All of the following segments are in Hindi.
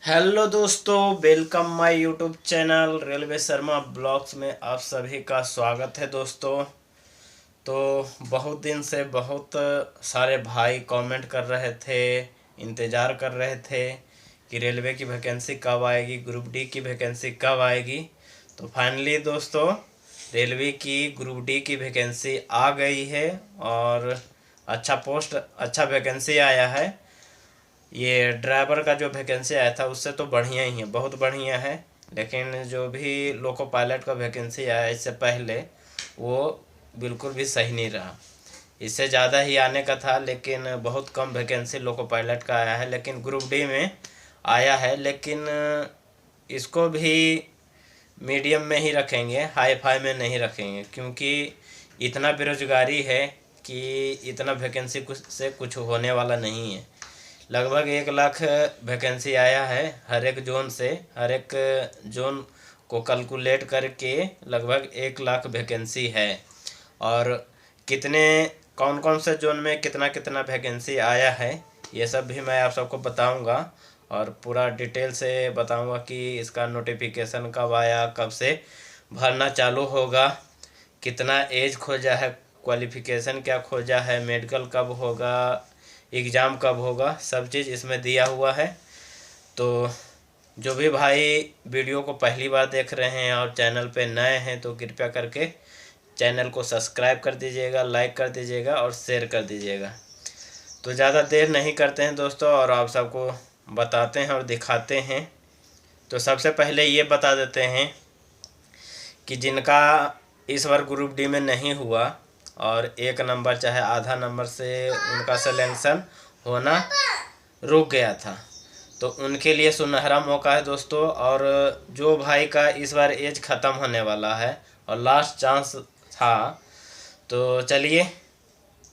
हेलो दोस्तों, welcome my YouTube channel railway Sharma blogs में आप सभी का स्वागत है दोस्तों। तो बहुत दिन से बहुत सारे भाई कमेंट कर रहे थे, इंतज़ार कर रहे थे कि रेलवे की वैकेंसी कब आएगी, ग्रुप डी की वैकेंसी कब आएगी। तो फाइनली दोस्तों रेलवे की ग्रुप डी की वैकेंसी आ गई है और अच्छा वैकेंसी आया है। ये ड्राइवर का जो वैकेंसी आया था उससे तो बढ़िया ही है, बहुत बढ़िया है। लेकिन जो भी लोको पायलट का वैकेंसी आया इससे पहले वो बिल्कुल भी सही नहीं रहा। इससे ज़्यादा ही आने का था लेकिन बहुत कम वैकेंसी लोको पायलट का आया है। लेकिन ग्रुप डी में आया है, लेकिन इसको भी मीडियम में ही रखेंगे, हाई फाई में नहीं रखेंगे, क्योंकि इतना बेरोजगारी है कि इतना वैकेंसी कुछ होने वाला नहीं है। लगभग 1 लाख वैकेंसी आया है हर एक जोन से, हर एक जोन को कैलकुलेट करके लगभग 1 लाख वैकेंसी है। और कितने कौन कौन से जोन में कितना कितना वैकेंसी आया है ये सब भी मैं आप सबको बताऊंगा और पूरा डिटेल से बताऊंगा कि इसका नोटिफिकेशन कब आया, कब से भरना चालू होगा, कितना एज खोजा है, क्वालिफिकेशन क्या खोजा है, मेडिकल कब होगा, एग्ज़ाम कब होगा, सब चीज़ इसमें दिया हुआ है। तो जो भी भाई वीडियो को पहली बार देख रहे हैं और चैनल पे नए हैं तो कृपया करके चैनल को सब्सक्राइब कर दीजिएगा, लाइक कर दीजिएगा और शेयर कर दीजिएगा। तो ज़्यादा देर नहीं करते हैं दोस्तों और आप सबको बताते हैं और दिखाते हैं। तो सबसे पहले ये बता देते हैं कि जिनका इस बार ग्रुप डी में नहीं हुआ और 1 नंबर चाहे आधा नंबर से उनका सिलेक्शन होना रुक गया था, तो उनके लिए सुनहरा मौका है दोस्तों। और जो भाई का इस बार एज ख़त्म होने वाला है और लास्ट चांस था, तो चलिए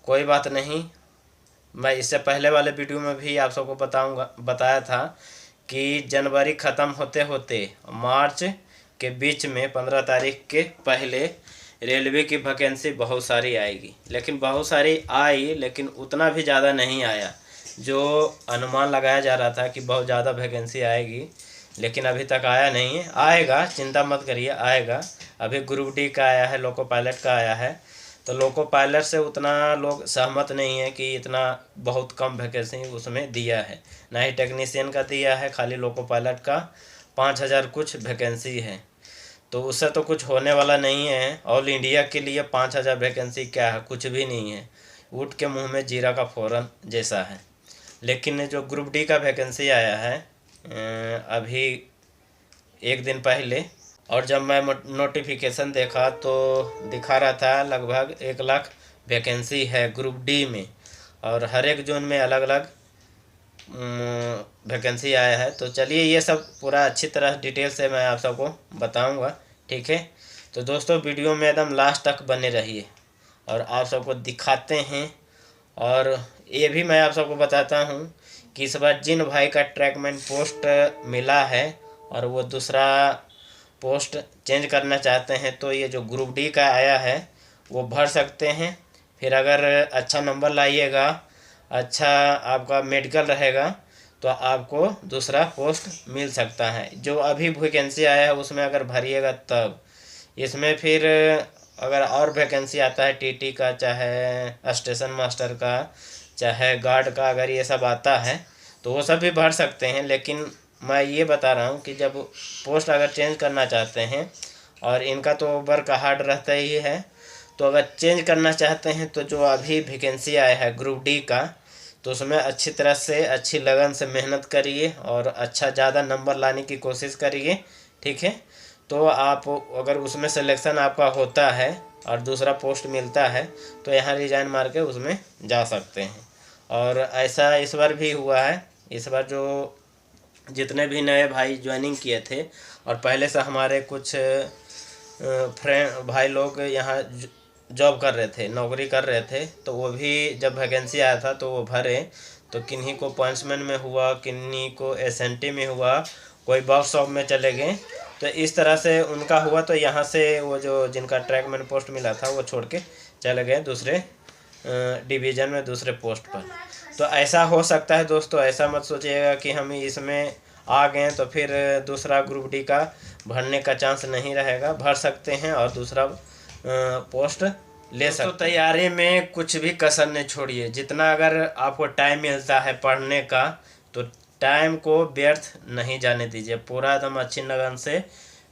कोई बात नहीं। मैं इससे पहले वाले वीडियो में भी आप सबको बताया था कि जनवरी ख़त्म होते होते मार्च के बीच में 15 तारीख के पहले रेलवे की वैकेंसी बहुत सारी आएगी। लेकिन बहुत सारी आई, लेकिन उतना भी ज़्यादा नहीं आया जो अनुमान लगाया जा रहा था कि बहुत ज़्यादा वैकेंसी आएगी, लेकिन अभी तक आया नहीं है। आएगा, चिंता मत करिए, आएगा। अभी ग्रुप डी का आया है, लोको पायलट का आया है। तो लोको पायलट से उतना लोग सहमत नहीं है कि इतना बहुत कम वैकेंसी उसमें दिया है, ना ही टेक्नीशियन का दिया है। खाली लोको पायलट का 5,000 कुछ वैकेंसी है, तो उससे तो कुछ होने वाला नहीं है। ऑल इंडिया के लिए 5,000 वैकेंसी क्या है, कुछ भी नहीं है, ऊँट के मुंह में जीरा का फ़ौरन जैसा है। लेकिन जो ग्रुप डी का वैकेंसी आया है अभी 1 दिन पहले, और जब मैं नोटिफिकेशन देखा तो दिखा रहा था लगभग 1 लाख वैकेंसी है ग्रुप डी में, और हर एक जोन में अलग अलग वैकेंसी आया है। तो चलिए ये सब पूरा अच्छी तरह डिटेल से मैं आप सबको बताऊंगा, ठीक है। तो दोस्तों वीडियो में एकदम लास्ट तक बने रहिए और आप सबको दिखाते हैं। और ये भी मैं आप सबको बताता हूँ कि इस बार जिन भाई का ट्रैकमैन पोस्ट मिला है और वो दूसरा पोस्ट चेंज करना चाहते हैं, तो ये जो ग्रुप डी का आया है वो भर सकते हैं। फिर अगर अच्छा नंबर लाइएगा, अच्छा आपका मेडिकल रहेगा, तो आपको दूसरा पोस्ट मिल सकता है। जो अभी वैकेंसी आया है उसमें अगर भरिएगा तब, इसमें फिर अगर और वैकेंसी आता है टीटी का, चाहे स्टेशन मास्टर का, चाहे गार्ड का, अगर ये सब आता है तो वो सब भी भर सकते हैं। लेकिन मैं ये बता रहा हूँ कि जब पोस्ट अगर चेंज करना चाहते हैं, और इनका तो वर्क हार्ड रहता ही है, तो अगर चेंज करना चाहते हैं तो जो अभी वैकेंसी आया है ग्रुप डी का, तो उसमें अच्छी तरह से अच्छी लगन से मेहनत करिए और अच्छा ज़्यादा नंबर लाने की कोशिश करिए, ठीक है। तो आप अगर उसमें सिलेक्शन आपका होता है और दूसरा पोस्ट मिलता है तो यहाँ रिजाइन मार के उसमें जा सकते हैं। और ऐसा इस बार भी हुआ है। इस बार जो जितने भी नए भाई ज्वाइनिंग किए थे और पहले से हमारे कुछ फ्रेंड भाई लोग यहाँ जॉब कर रहे थे, नौकरी कर रहे थे, तो वो भी जब वैकेंसी आया था तो वो भरे। तो किन्हीं को पॉइंट्समैन में हुआ, किन्हीं को एसएनटी में हुआ, कोई वर्कशॉप में चले गए। तो इस तरह से उनका हुआ, तो यहाँ से वो जो जिनका ट्रैकमैन पोस्ट मिला था वो छोड़ के चले गए दूसरे डिवीज़न में, दूसरे पोस्ट पर। तो ऐसा हो सकता है दोस्तों, ऐसा मत सोचिएगा कि हम इसमें आ गए तो फिर दूसरा ग्रुप डी का भरने का चांस नहीं रहेगा, भर सकते हैं और दूसरा पोस्ट ले सकते। तो तैयारी में कुछ भी कसर नहीं छोड़िए। जितना अगर आपको टाइम मिलता है पढ़ने का तो टाइम को व्यर्थ नहीं जाने दीजिए, पूरा एकदम अच्छी लगन से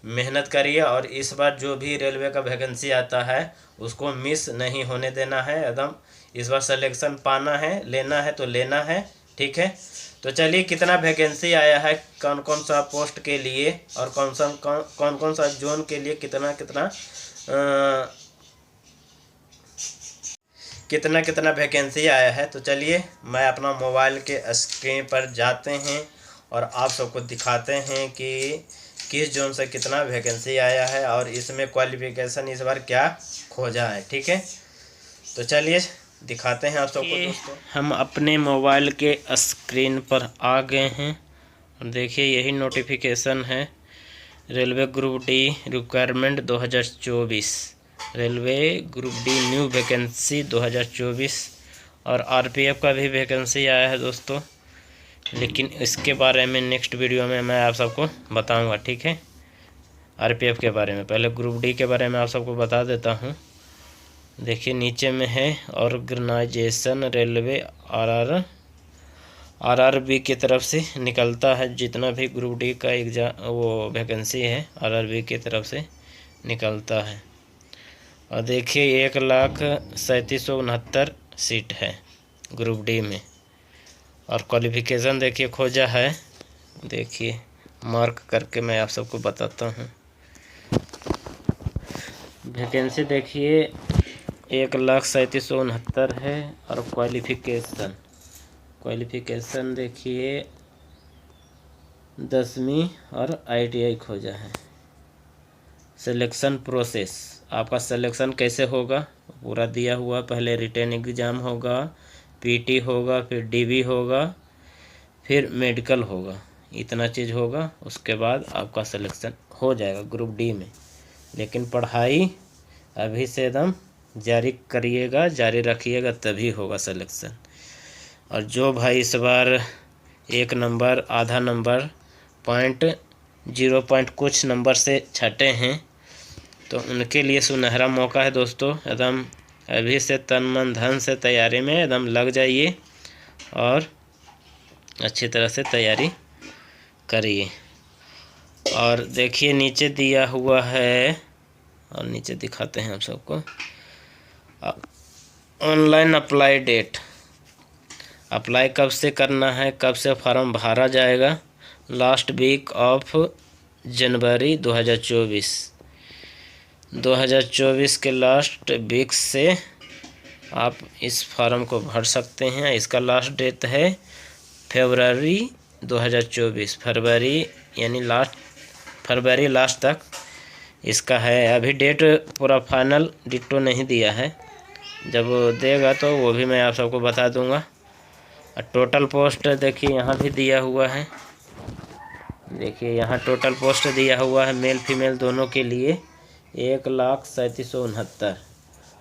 मेहनत करिए। और इस बार जो भी रेलवे का वैकेंसी आता है उसको मिस नहीं होने देना है, एकदम इस बार सिलेक्शन पाना है, लेना है तो लेना है, ठीक है। तो चलिए कितना वैकेंसी आया है, कौन कौन सा पोस्ट के लिए और कौन कौन सा जोन के लिए कितना कितना वैकेंसी आया है। तो चलिए मैं अपना मोबाइल के स्क्रीन पर जाते हैं और आप सबको दिखाते हैं कि किस जोन से कितना वैकेंसी आया है और इसमें क्वालिफिकेशन इस बार क्या खोजा है, ठीक है। तो चलिए दिखाते हैं आप सबको दोस्तों। हम अपने मोबाइल के स्क्रीन पर आ गए हैं और देखिए यही नोटिफिकेशन है, railway group D requirement 2024, railway group D new vacancy 2024। और आरपीएफ का भी वैकेंसी आया है दोस्तों, लेकिन इसके बारे में नेक्स्ट वीडियो में मैं आप सबको बताऊंगा, ठीक है। आरपीएफ के बारे में पहले ग्रुप डी के बारे में आप सबको बता देता हूं। देखिए नीचे में है ऑर्गेनाइजेशन रेलवे आरआरबी की तरफ से निकलता है, जितना भी ग्रुप डी का एग्जाम वो वैकेंसी है आरआरबी की तरफ से निकलता है। और देखिए 1,37,69 सीट है ग्रुप डी में। और क्वालिफिकेशन देखिए खोजा है, देखिए मार्क करके मैं आप सबको बताता हूँ। वैकेंसी देखिए 1,37,69 है। और क्वालिफिकेशन देखिए 10वीं और आईटीआई खोजा है। सिलेक्शन प्रोसेस, आपका सिलेक्शन कैसे होगा पूरा दिया हुआ, पहले रिटन एग्ज़ाम होगा, पीटी होगा, फिर डीबी होगा, फिर मेडिकल होगा, इतना चीज़ होगा। उसके बाद आपका सिलेक्शन हो जाएगा ग्रुप डी में। लेकिन पढ़ाई अभी से एकदम जारी करिएगा, जारी रखिएगा, तभी होगा सिलेक्शन। और जो भाई इस बार 1 नंबर, आधा नंबर, 0 कुछ नंबर से छटे हैं तो उनके लिए सुनहरा मौका है दोस्तों। एकदम अभी से तन मन धन से तैयारी में एकदम लग जाइए और अच्छी तरह से तैयारी करिए। और देखिए नीचे दिया हुआ है, और नीचे दिखाते हैं आप सबको ऑनलाइन अप्लाई डेट, अप्लाई कब से करना है, कब से फॉर्म भरा जाएगा। लास्ट वीक ऑफ जनवरी 2024 के लास्ट वीक से आप इस फॉर्म को भर सकते हैं। इसका लास्ट डेट है फरवरी 2024, फरवरी यानी फरवरी लास्ट तक इसका है। अभी डेट पूरा फाइनल डिट्टो नहीं दिया है, जब देगा तो वो भी मैं आप सबको बता दूंगा। और टोटल पोस्ट देखिए यहाँ भी दिया हुआ है, देखिए यहाँ टोटल पोस्ट दिया हुआ है मेल फीमेल दोनों के लिए 1,37,69।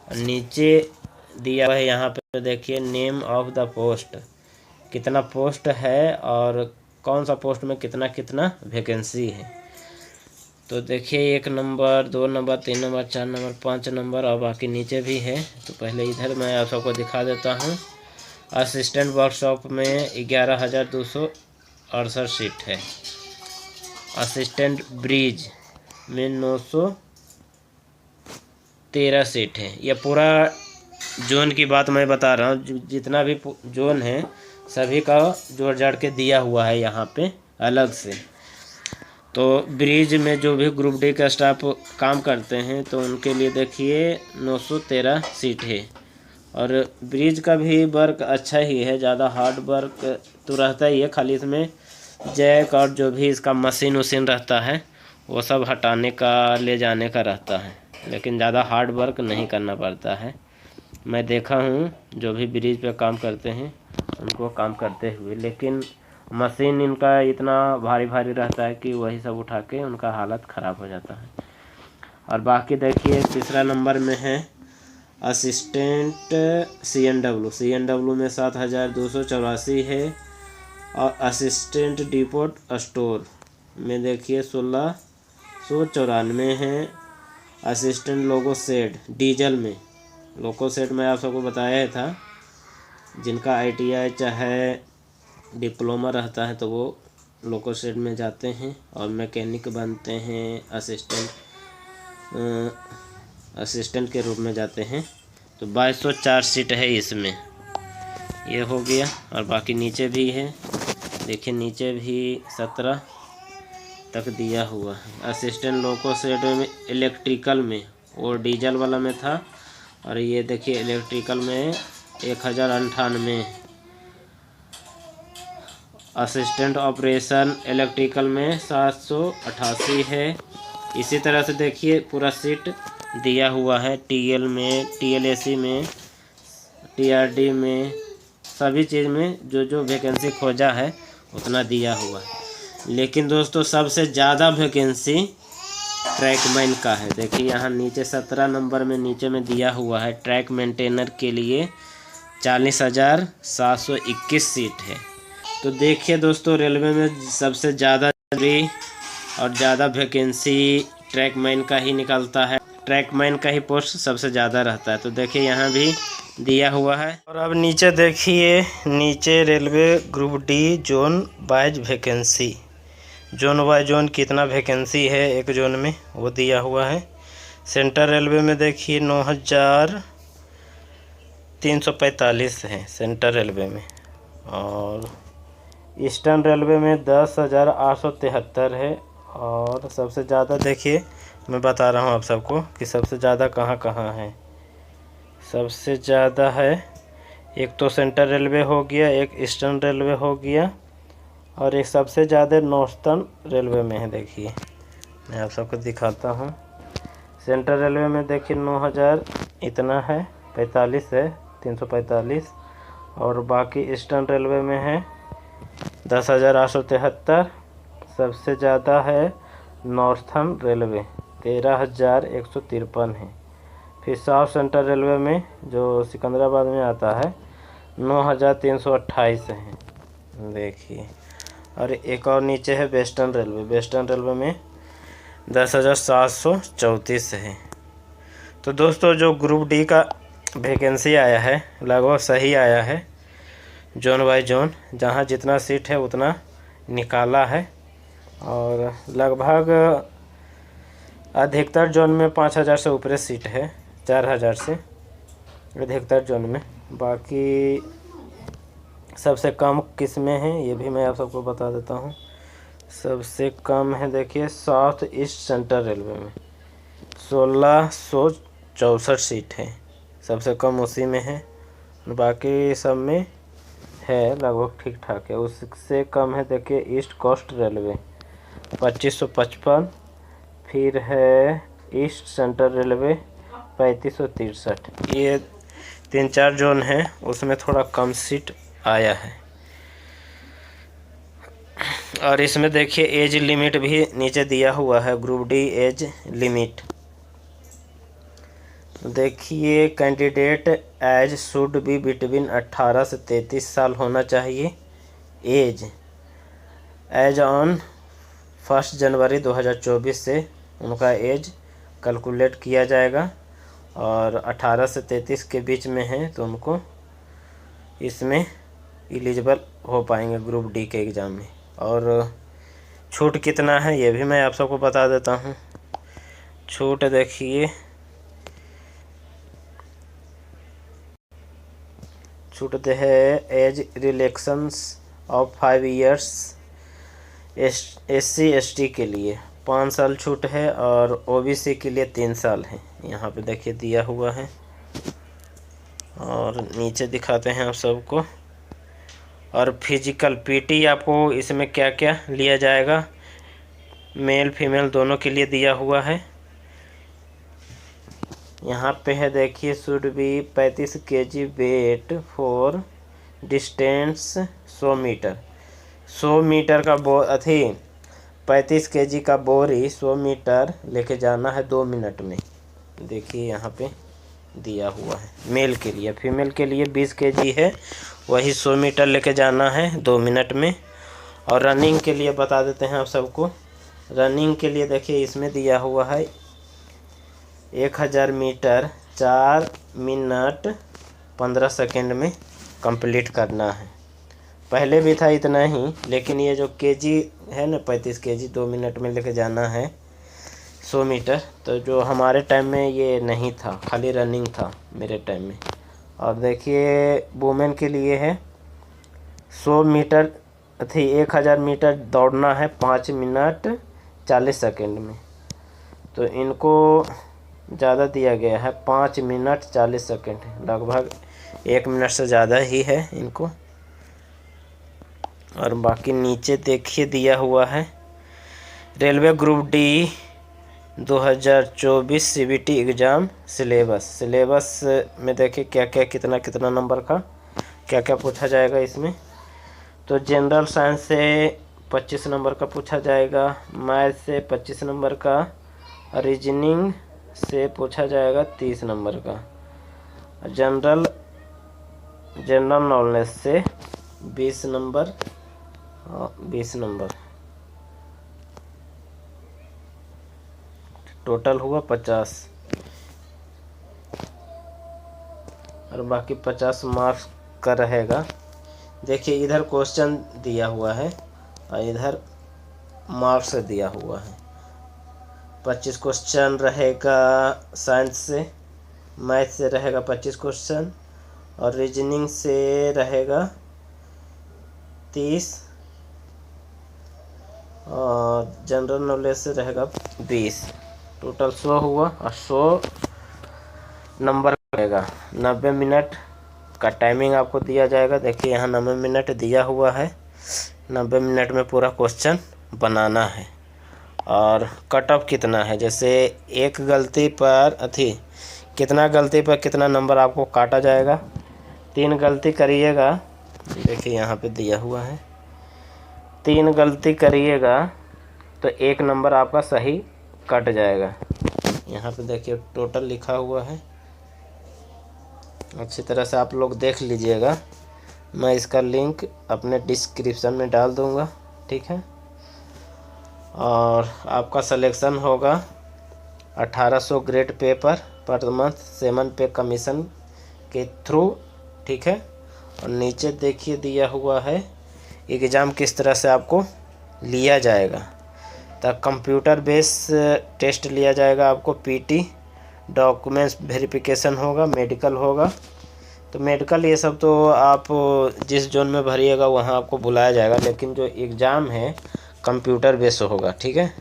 नीचे दिया हुआ है यहाँ पे देखिए नेम ऑफ द पोस्ट, कितना पोस्ट है और कौन सा पोस्ट में कितना वैकेंसी है। तो देखिए 1 number, 2 number, 3 number, 4 number, 5 number और बाकी नीचे भी है। तो पहले इधर मैं आप सबको दिखा देता हूँ। असिस्टेंट वर्कशॉप में 11,268 सीट है। असिस्टेंट ब्रिज में 913 सीट है। यह पूरा जोन की बात मैं बता रहा हूँ, जितना भी जोन है सभी का जोड़ जाड़ के दिया हुआ है यहाँ पे अलग से। तो ब्रिज में जो भी ग्रुप डी का स्टाफ काम करते हैं तो उनके लिए देखिए 913 सीट है। और ब्रिज का भी वर्क अच्छा ही है, ज़्यादा हार्ड वर्क तो रहता ही है, खाली इसमें जैक और जो भी इसका मशीन रहता है वो सब हटाने का, ले जाने का रहता है, लेकिन ज़्यादा हार्ड वर्क नहीं करना पड़ता है। मैं देखा हूँ जो भी ब्रिज पे काम करते हैं उनको काम करते हुए, लेकिन मशीन इनका इतना भारी रहता है कि वही सब उठा के उनका हालत ख़राब हो जाता है। और बाकी देखिए तीसरा नंबर में है असिस्टेंट CNW में 7,284 है। और असिस्टेंट डिपोट स्टोर में देखिए 1694 है। असिस्टेंट लोगो शेड डीजल में, लोगो शेड में आप सबको बताया ही था, जिनका ITI चाहे डिप्लोमा रहता है तो वो लोको शेड में जाते हैं और मैकेनिक बनते हैं, असिस्टेंट के रूप में जाते हैं। तो 2204 सीट है इसमें, ये हो गया। और बाकी नीचे भी है, देखिए नीचे भी 17 तक दिया हुआ है। असिस्टेंट लोको शेड में इलेक्ट्रिकल में, और डीजल वाला में था, और ये देखिए इलेक्ट्रिकल में 1098। असिस्टेंट ऑपरेशन इलेक्ट्रिकल में 788 है। इसी तरह से देखिए पूरा सीट दिया हुआ है। TL में, TLAC में, TRD में, सभी चीज़ में जो जो वैकेंसी खोजा है उतना दिया हुआ है। लेकिन दोस्तों सबसे ज़्यादा वैकेंसी ट्रैकमैन का है। देखिए यहाँ नीचे 17 नंबर में नीचे में दिया हुआ है। ट्रैक मेंटेनर के लिए 40,721 सीट है। तो देखिए दोस्तों, रेलवे में सबसे ज़्यादा जरूरी और ज़्यादा वैकेंसी ट्रैकमैन का ही निकलता है। ट्रैकमैन का ही पोस्ट सबसे ज़्यादा रहता है। तो देखिए यहाँ भी दिया हुआ है। और अब नीचे देखिए, नीचे railway group D zone wise vacancy, zone wise zone कितना वैकेंसी है एक जोन में वो दिया हुआ है। सेंट्रल रेलवे में देखिए 9,345 है सेंट्रल रेलवे में, और ईस्टर्न रेलवे में 10,873 है। और सबसे ज़्यादा देखिए, मैं बता रहा हूँ आप सबको कि सबसे ज़्यादा कहाँ कहाँ है। सबसे ज़्यादा है, एक तो सेंट्रल रेलवे हो गया, एक ईस्टर्न रेलवे हो गया, और एक सबसे ज़्यादा नॉर्थर्न रेलवे में है। देखिए मैं आप सबको दिखाता हूँ। सेंट्रल रेलवे में देखिए 9,000 इतना है, 45 है, 345। और बाकी ईस्टर्न रेलवे में है 10,873। सबसे ज़्यादा है नॉर्थर्न रेलवे, 13,153 है। फिर साउथ सेंट्रल रेलवे में जो सिकंदराबाद में आता है 9,328 है। देखिए, और एक और नीचे है वेस्टर्न रेलवे। वेस्टर्न रेलवे में 10,734 है। तो दोस्तों जो ग्रुप D का वैकेंसी आया है लगभग सही आया है। जोन बाय जोन जहाँ जितना सीट है उतना निकाला है, और लगभग अधिकतर जोन में 5,000 से ऊपर सीट है, 4,000 से अधिकतर जोन में। बाकी सबसे कम किस में है ये भी मैं आप सबको बता देता हूँ। सबसे कम है देखिए साउथ ईस्ट सेंट्रल रेलवे में 1,664 सीट है, सबसे कम उसी में है। बाकी सब में है लगभग ठीक ठाक है। उससे कम है देखिए ईस्ट कोस्ट रेलवे 2,555। फिर है ईस्ट सेंट्रल रेलवे 3,563। ये 3-4 जोन है उसमें थोड़ा कम सीट आया है। और इसमें देखिए एज लिमिट भी नीचे दिया हुआ है, ग्रुप D एज लिमिट। देखिए candidate age should be between 18 से 33 साल होना चाहिए। एज ऑन 1 जनवरी 2024 से उनका एज कैलकुलेट किया जाएगा, और 18 से 33 के बीच में है तो उनको इसमें एलिजिबल हो पाएंगे ग्रुप D के एग्ज़ाम में। और छूट कितना है ये भी मैं आप सबको बता देता हूँ। छूट देखिए, छूट है age relaxation of 5 years SC ST के लिए 5 साल छूट है, और OBC के लिए 3 साल है। यहाँ पे देखिए दिया हुआ है, और नीचे दिखाते हैं आप सबको। और फिजिकल PT आपको इसमें क्या क्या लिया जाएगा, मेल फीमेल दोनों के लिए दिया हुआ है। यहाँ पे है देखिए should be 35 kg weight for distance 100 metre. 100 metre का 35 kg का बोरी 100 मीटर लेके जाना है 2 मिनट में। देखिए यहाँ पे दिया हुआ है। मेल के लिए, फीमेल के लिए 20 kg है वही 100 मीटर लेके जाना है 2 मिनट में। और रनिंग के लिए बता देते हैं आप सबको। रनिंग के लिए देखिए इसमें दिया हुआ है 1000 मीटर 4 मिनट 15 सेकेंड में कंप्लीट करना है। पहले भी था इतना ही, लेकिन ये जो केजी है ना 35 केजी 2 मिनट में लेके जाना है 100 मीटर, तो जो हमारे टाइम में ये नहीं था, खाली रनिंग था मेरे टाइम में। और देखिए वुमेन के लिए है 100 मीटर थी 1000 मीटर दौड़ना है 5 मिनट 40 सेकेंड में। तो इनको ज़्यादा दिया गया है 5 मिनट 40 सेकेंड, लगभग 1 मिनट से ज़्यादा ही है इनको। और बाकी नीचे देखिए दिया हुआ है railway group D 2024 CBT exam syllabus में देखिए क्या क्या कितना कितना नंबर का क्या क्या पूछा जाएगा इसमें। तो जनरल साइंस से 25 नंबर का पूछा जाएगा, मैथ से 25 नंबर का, रीजनिंग से पूछा जाएगा 30 नंबर का, जनरल नॉलेज से 20 नंबर 20 नंबर, टोटल हुआ 50। और बाकी 50 मार्क्स का रहेगा। देखिए इधर क्वेश्चन दिया हुआ है और इधर मार्क्स दिया हुआ है। 25 क्वेश्चन रहेगा साइंस से, मैथ से रहेगा 25 क्वेश्चन, और रीजनिंग से रहेगा 30, और जनरल नॉलेज से रहेगा 20। टोटल 100 हुआ और 100 नंबर रहेगा। 90 मिनट का टाइमिंग आपको दिया जाएगा। देखिए यहाँ 90 मिनट दिया हुआ है, 90 मिनट में पूरा क्वेश्चन बनाना है। और कट ऑफ कितना है, जैसे एक गलती पर कितना गलती पर कितना नंबर आपको काटा जाएगा। 3 गलती करिएगा, देखिए यहाँ पे दिया हुआ है 3 गलती करिएगा तो 1 नंबर आपका सही कट जाएगा। यहाँ पे देखिए टोटल लिखा हुआ है, अच्छी तरह से आप लोग देख लीजिएगा। मैं इसका लिंक अपने डिस्क्रिप्शन में डाल दूँगा, ठीक है। और आपका सिलेक्शन होगा 1800 ग्रेड पेपर पर मंथ 7 पे कमीशन के थ्रू, ठीक है। और नीचे देखिए दिया हुआ है एग्ज़ाम किस तरह से आपको लिया जाएगा। तो कंप्यूटर बेस टेस्ट लिया जाएगा आपको, पीटी, डॉक्यूमेंट्स वेरिफिकेशन होगा, मेडिकल होगा। तो मेडिकल ये सब तो आप जिस जोन में भरिएगा वहाँ आपको बुलाया जाएगा, लेकिन जो एग्ज़ाम है कंप्यूटर बेस होगा, ठीक है।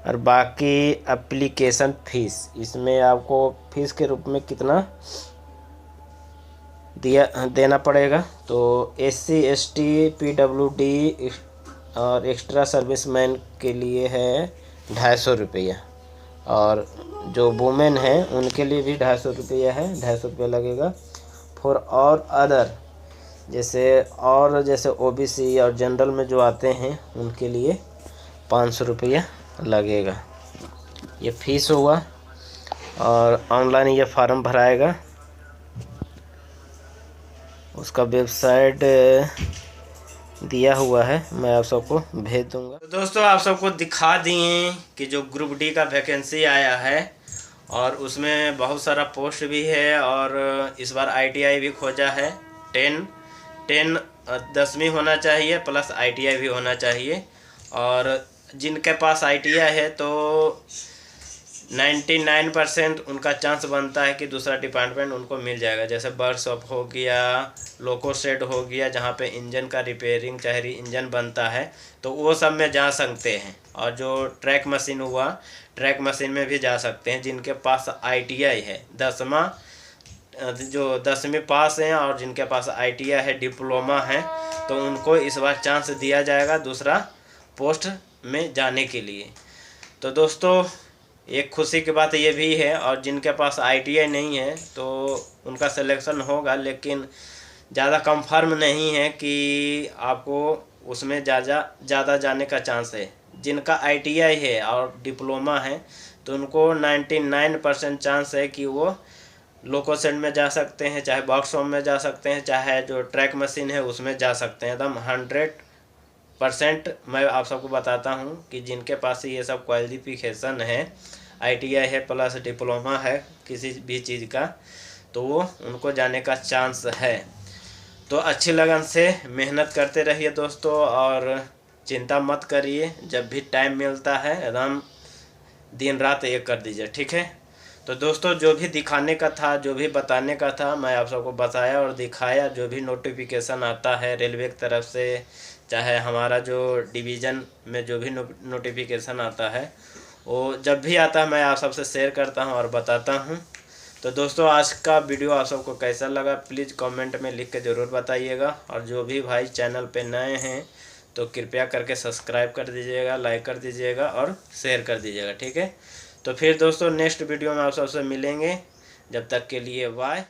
और बाकी एप्लीकेशन फ़ीस, इसमें आपको फ़ीस के रूप में कितना देना पड़ेगा। तो SC ST PWD और एक्स्ट्रा सर्विसमैन के लिए है 250 रुपया, और जो वुमेन है उनके लिए भी 250 रुपया है, 250 रुपया लगेगा। फॉर और अदर जैसे OBC और जनरल में जो आते हैं उनके लिए 500 रुपया लगेगा। ये फीस हुआ, और ऑनलाइन ये फार्म भराएगा, उसका वेबसाइट दिया हुआ है, मैं आप सबको भेज दूंगा। तो दोस्तों आप सबको दिखा दिए कि जो ग्रुप डी का वैकेंसी आया है, और उसमें बहुत सारा पोस्ट भी है, और इस बार ITI भी खोजा है। 10वीं होना चाहिए प्लस ITI भी होना चाहिए। और जिनके पास ITI है तो 99% उनका चांस बनता है कि दूसरा डिपार्टमेंट उनको मिल जाएगा। जैसे वर्कशॉप हो गया, लोको शेड हो गया, जहाँ पे इंजन का रिपेयरिंग चाहे इंजन बनता है, तो वो सब में जा सकते हैं। और जो ट्रैक मशीन हुआ, ट्रैक मशीन में भी जा सकते हैं जिनके पास ITI है। 10वीं पास हैं और जिनके पास ITI है, डिप्लोमा है, तो उनको इस बार चांस दिया जाएगा दूसरा पोस्ट में जाने के लिए। तो दोस्तों एक खुशी की बात ये भी है, और जिनके पास ITI नहीं है तो उनका सिलेक्शन होगा, लेकिन ज़्यादा कंफर्म नहीं है कि आपको उसमें ज़्यादा जाने का चांस है। जिनका ITI है और डिप्लोमा है तो उनको 99% चांस है कि वो लोकोसेट में जा सकते हैं, चाहे वर्कशॉप में जा सकते हैं, चाहे जो ट्रैक मशीन है उसमें जा सकते हैं। एकदम 100% मैं आप सबको बताता हूँ कि जिनके पास ये सब क्वालिफिकेशन है, ITI है प्लस डिप्लोमा है किसी भी चीज़ का, तो वो उनको जाने का चांस है। तो अच्छी लगन से मेहनत करते रहिए दोस्तों, और चिंता मत करिए, जब भी टाइम मिलता है एकदम दिन रात एक कर दीजिए, ठीक है। तो दोस्तों जो भी दिखाने का था, जो भी बताने का था, मैं आप सबको बताया और दिखाया। जो भी नोटिफिकेशन आता है रेलवे की तरफ से, चाहे हमारा जो डिवीज़न में जो भी नोटिफिकेशन आता है, वो जब भी आता है मैं आप सबसे शेयर करता हूँ और बताता हूँ। तो दोस्तों आज का वीडियो आप सबको कैसा लगा प्लीज़ कमेंट में लिख के ज़रूर बताइएगा। और जो भी भाई चैनल पे नए हैं तो कृपया करके सब्सक्राइब कर दीजिएगा, लाइक कर दीजिएगा और शेयर कर दीजिएगा, ठीक है। तो फिर दोस्तों नेक्स्ट वीडियो में आप सबसे मिलेंगे, जब तक के लिए बाय।